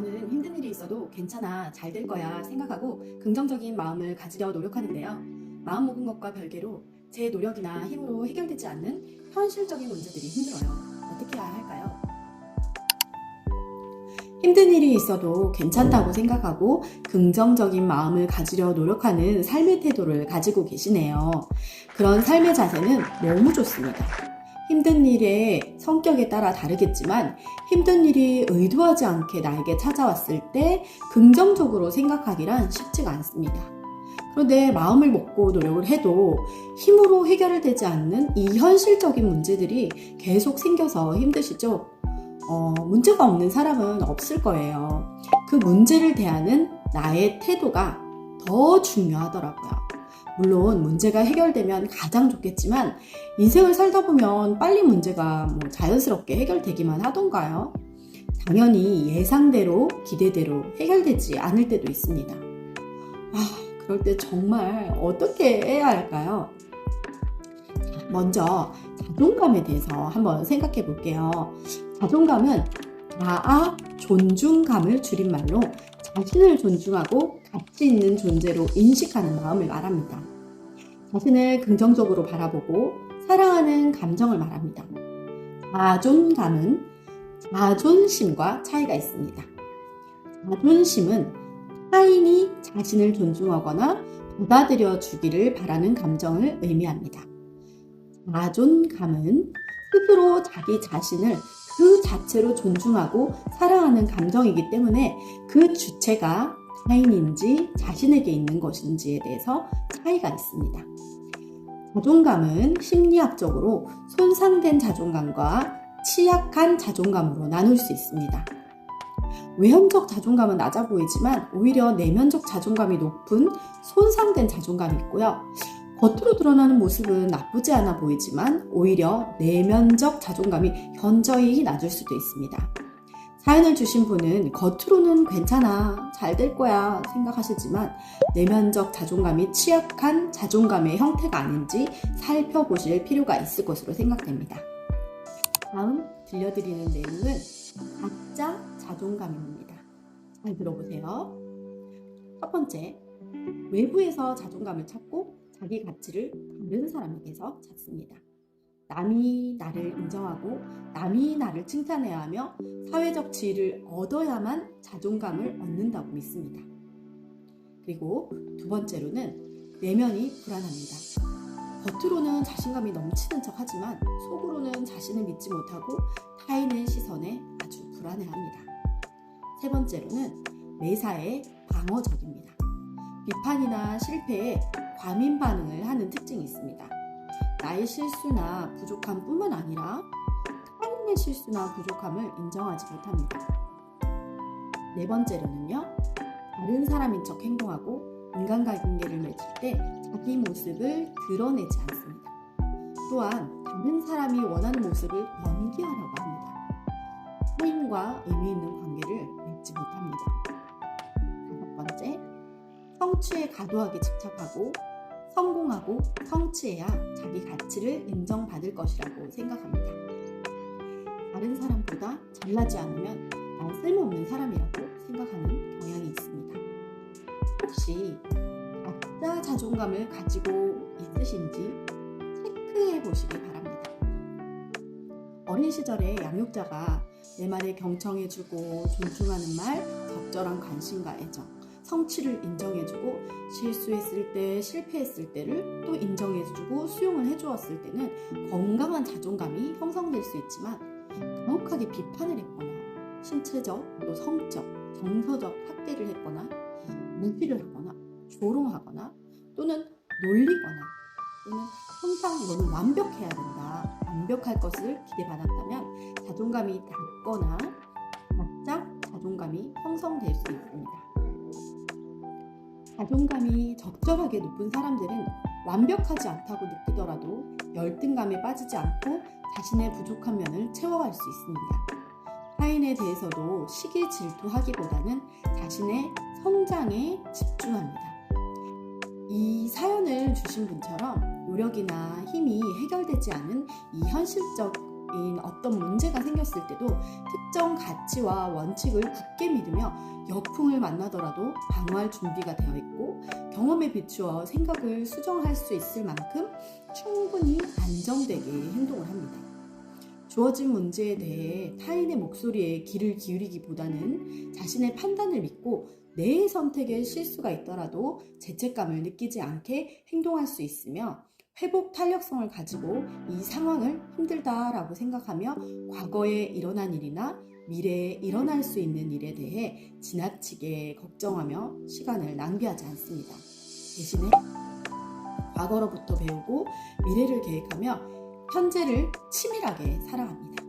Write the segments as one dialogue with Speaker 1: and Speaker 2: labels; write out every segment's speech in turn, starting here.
Speaker 1: 저는 힘든 일이 있어도 괜찮아, 잘 될 거야 생각하고 긍정적인 마음을 가지려 노력하는데요. 마음 먹은 것과 별개로 제 노력이나 힘으로 해결되지 않는 현실적인 문제들이 힘들어요. 어떻게 해야 할까요? 힘든 일이 있어도 괜찮다고 생각하고 긍정적인 마음을 가지려 노력하는 삶의 태도를 가지고 계시네요. 그런 삶의 자세는 너무 좋습니다. 힘든 일의 성격에 따라 다르겠지만 힘든 일이 의도하지 않게 나에게 찾아왔을 때 긍정적으로 생각하기란 쉽지가 않습니다. 그런데 마음을 먹고 노력을 해도 힘으로 해결되지 않는 이 현실적인 문제들이 계속 생겨서 힘드시죠? 문제가 없는 사람은 없을 거예요. 그 문제를 대하는 나의 태도가 더 중요하더라고요. 물론 문제가 해결되면 가장 좋겠지만 인생을 살다 보면 빨리 문제가 자연스럽게 해결되기만 하던가요? 당연히 예상대로 기대대로 해결되지 않을 때도 있습니다. 그럴 때 정말 어떻게 해야 할까요? 먼저 자존감에 대해서 한번 생각해 볼게요. 자존감은 자아 존중감을 줄임말로 자신을 존중하고 가치 있는 존재로 인식하는 마음을 말합니다. 자신을 긍정적으로 바라보고 사랑하는 감정을 말합니다. 자존감은 자존심과 차이가 있습니다. 자존심은 타인이 자신을 존중하거나 받아들여 주기를 바라는 감정을 의미합니다. 자존감은 스스로 자기 자신을 그 자체로 존중하고 사랑하는 감정이기 때문에 그 주체가 타인인지 자신에게 있는 것인지에 대해서 차이가 있습니다. 자존감은 심리학적으로 손상된 자존감과 취약한 자존감으로 나눌 수 있습니다. 외형적 자존감은 낮아 보이지만 오히려 내면적 자존감이 높은 손상된 자존감이 있고요. 겉으로 드러나는 모습은 나쁘지 않아 보이지만 오히려 내면적 자존감이 현저히 낮을 수도 있습니다. 사연을 주신 분은 겉으로는 괜찮아, 잘 될 거야 생각하시지만 내면적 자존감이 취약한 자존감의 형태가 아닌지 살펴보실 필요가 있을 것으로 생각됩니다. 다음 들려드리는 내용은 가짜 자존감입니다. 잘 들어보세요. 첫 번째, 외부에서 자존감을 찾고 자기 가치를 다른 사람에게서 찾습니다. 남이 나를 인정하고 남이 나를 칭찬해야 하며 사회적 지위를 얻어야만 자존감을 얻는다고 믿습니다. 그리고 두 번째로는 내면이 불안합니다. 겉으로는 자신감이 넘치는 척 하지만 속으로는 자신을 믿지 못하고 타인의 시선에 아주 불안해합니다. 세 번째로는 매사에 방어적입니다. 비판이나 실패에 과민 반응을 하는 특징이 있습니다. 나의 실수나 부족함뿐만 아니라 타인의 실수나 부족함을 인정하지 못합니다. 네 번째로는요, 다른 사람인 척 행동하고 인간관계를 맺을 때 자기 모습을 드러내지 않습니다. 또한 다른 사람이 원하는 모습을 연기하려고 합니다. 타인과 의미 있는 관계를 맺지 못합니다. 다섯 번째, 성취에 과도하게 집착하고 성공하고 성취해야 자기 가치를 인정받을 것이라고 생각합니다. 다른 사람보다 잘나지 않으면 난 쓸모없는 사람이라고 생각하는 경향이 있습니다. 혹시 가짜 자존감을 가지고 있으신지 체크해 보시기 바랍니다. 어린 시절에 양육자가 내 말에 경청해주고 존중하는 말, 적절한 관심과 애정, 성취를 인정해주고 실수했을 때, 실패했을 때를 또 인정해주고 수용을 해주었을 때는 건강한 자존감이 형성될 수 있지만 강력하게 비판을 했거나 신체적, 또 성적, 정서적 학대를 했거나 무시를 하거나 조롱하거나 또는 놀리거나 또는 항상 너는 완벽해야 된다, 완벽할 것을 기대받았다면 자존감이 낮거나 가짜 자존감이 형성될 수 있습니다. 자존감이 적절하게 높은 사람들은 완벽하지 않다고 느끼더라도 열등감에 빠지지 않고 자신의 부족한 면을 채워갈 수 있습니다. 타인에 대해서도 시기 질투하기보다는 자신의 성장에 집중합니다. 이 사연을 주신 분처럼 노력이나 힘이 해결되지 않은 이 현실적인 어떤 문제가 생겼을 때도 특정 가치와 원칙을 굳게 믿으며 역풍을 만나더라도 방어할 준비가 되어 있고 경험에 비추어 생각을 수정할 수 있을 만큼 충분히 안정되게 행동을 합니다. 주어진 문제에 대해 타인의 목소리에 귀를 기울이기보다는 자신의 판단을 믿고 내 선택에 실수가 있더라도 죄책감을 느끼지 않게 행동할 수 있으며 회복 탄력성을 가지고 이 상황을 힘들다라고 생각하며 과거에 일어난 일이나 미래에 일어날 수 있는 일에 대해 지나치게 걱정하며 시간을 낭비하지 않습니다. 대신에 과거로부터 배우고 미래를 계획하며 현재를 치밀하게 살아갑니다.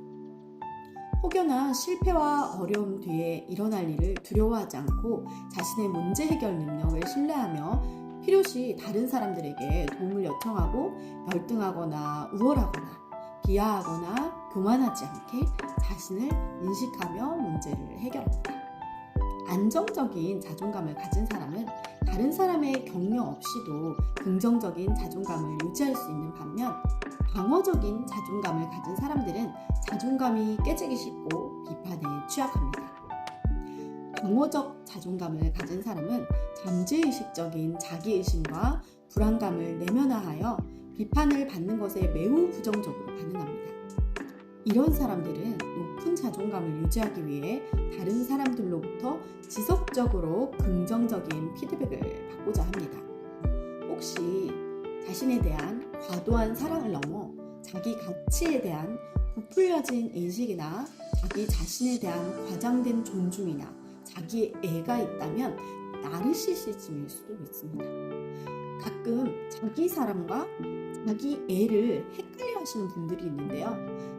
Speaker 1: 혹여나 실패와 어려움 뒤에 일어날 일을 두려워하지 않고 자신의 문제 해결 능력을 신뢰하며 필요시 다른 사람들에게 도움을 요청하고 열등하거나 우월하거나 비하하거나 교만하지 않게 자신을 인식하며 문제를 해결합니다. 안정적인 자존감을 가진 사람은 다른 사람의 격려 없이도 긍정적인 자존감을 유지할 수 있는 반면 방어적인 자존감을 가진 사람들은 자존감이 깨지기 쉽고 비판에 취약합니다. 방어적 자존감을 가진 사람은 잠재의식적인 자기의심과 불안감을 내면화하여 비판을 받는 것에 매우 부정적으로 반응합니다. 이런 사람들은 높은 자존감을 유지하기 위해 다른 사람들로부터 지속적으로 긍정적인 피드백을 받고자 합니다. 혹시 자신에 대한 과도한 사랑을 넘어 자기 가치에 대한 부풀려진 인식이나 자기 자신에 대한 과장된 존중이나 자기 애가 있다면 나르시시즘일 수도 있습니다. 가끔 자기 사랑과 자기 애를 헷갈려 하시는 분들이 있는데요.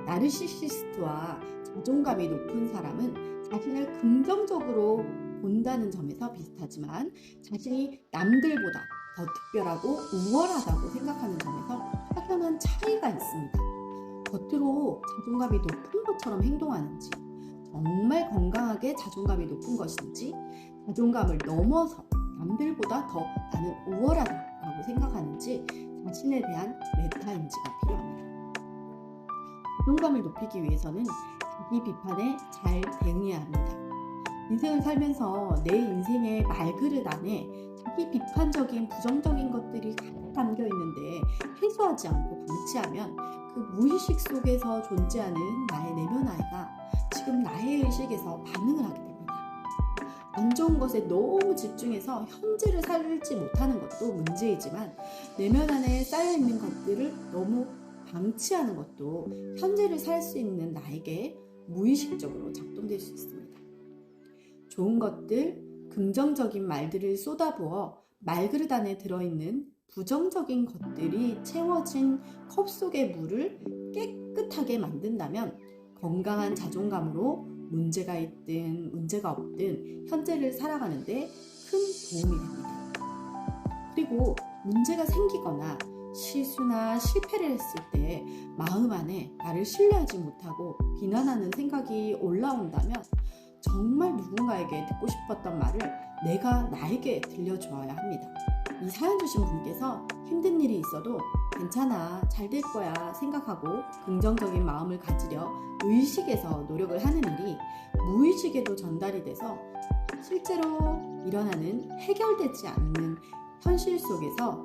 Speaker 1: 나르시시스트와 자존감이 높은 사람은 자신을 긍정적으로 본다는 점에서 비슷하지만 자신이 남들보다 더 특별하고 우월하다고 생각하는 점에서 확연한 차이가 있습니다. 겉으로 자존감이 높은 것처럼 행동하는지, 정말 건강하게 자존감이 높은 것인지, 자존감을 넘어서 남들보다 더 나는 우월하다고 생각하는지 자신에 대한 메타인지가 필요합니다. 자존감을 높이기 위해서는 자기 비판에 잘 대응해야 합니다. 인생을 살면서 내 인생의 말그릇 안에 자기 비판적인 부정적인 것들이 가득 담겨 있는데 해소하지 않고 방치하면 그 무의식 속에서 존재하는 나의 내면 아이가 지금 나의 의식에서 반응을 하게 됩니다. 안 좋은 것에 너무 집중해서 현재를 살지 못하는 것도 문제이지만 내면 안에 쌓여있는 것들을 너무 방치하는 것도 현재를 살 수 있는 나에게 무의식적으로 작동될 수 있습니다. 좋은 것들, 긍정적인 말들을 쏟아부어 말그릇 안에 들어있는 부정적인 것들이 채워진 컵 속의 물을 깨끗하게 만든다면 건강한 자존감으로 문제가 있든 문제가 없든 현재를 살아가는데 큰 도움이 됩니다. 그리고 문제가 생기거나 실수나 실패를 했을 때 마음 안에 나를 신뢰하지 못하고 비난하는 생각이 올라온다면 정말 누군가에게 듣고 싶었던 말을 내가 나에게 들려주어야 합니다. 이 사연 주신 분께서 힘든 일이 있어도 괜찮아, 잘 될 거야 생각하고 긍정적인 마음을 가지려 의식에서 노력을 하는 일이 무의식에도 전달이 돼서 실제로 일어나는 해결되지 않는 현실 속에서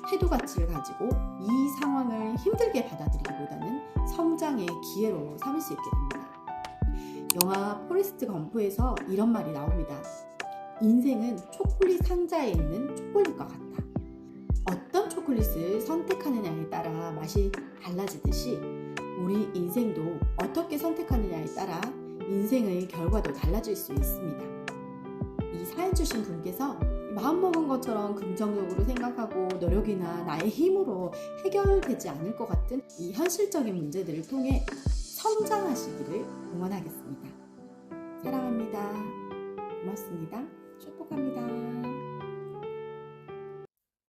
Speaker 1: 태도 가치를 가지고 이 상황을 힘들게 받아들이기보다는 성장의 기회로 삼을 수 있게 됩니다. 영화 포레스트 검프에서 이런 말이 나옵니다. 인생은 초콜릿 상자에 있는 초콜릿과 같다. 어떤 초콜릿을 선택하느냐에 따라 맛이 달라지듯이 우리 인생도 어떻게 선택하느냐에 따라 인생의 결과도 달라질 수 있습니다. 이 사연 주신 분께서 마음먹은 것처럼 긍정적으로 생각하고 노력이나 나의 힘으로 해결되지 않을 것 같은 이 현실적인 문제들을 통해 성장하시기를 응원하겠습니다. 사랑합니다. 고맙습니다. 축복합니다.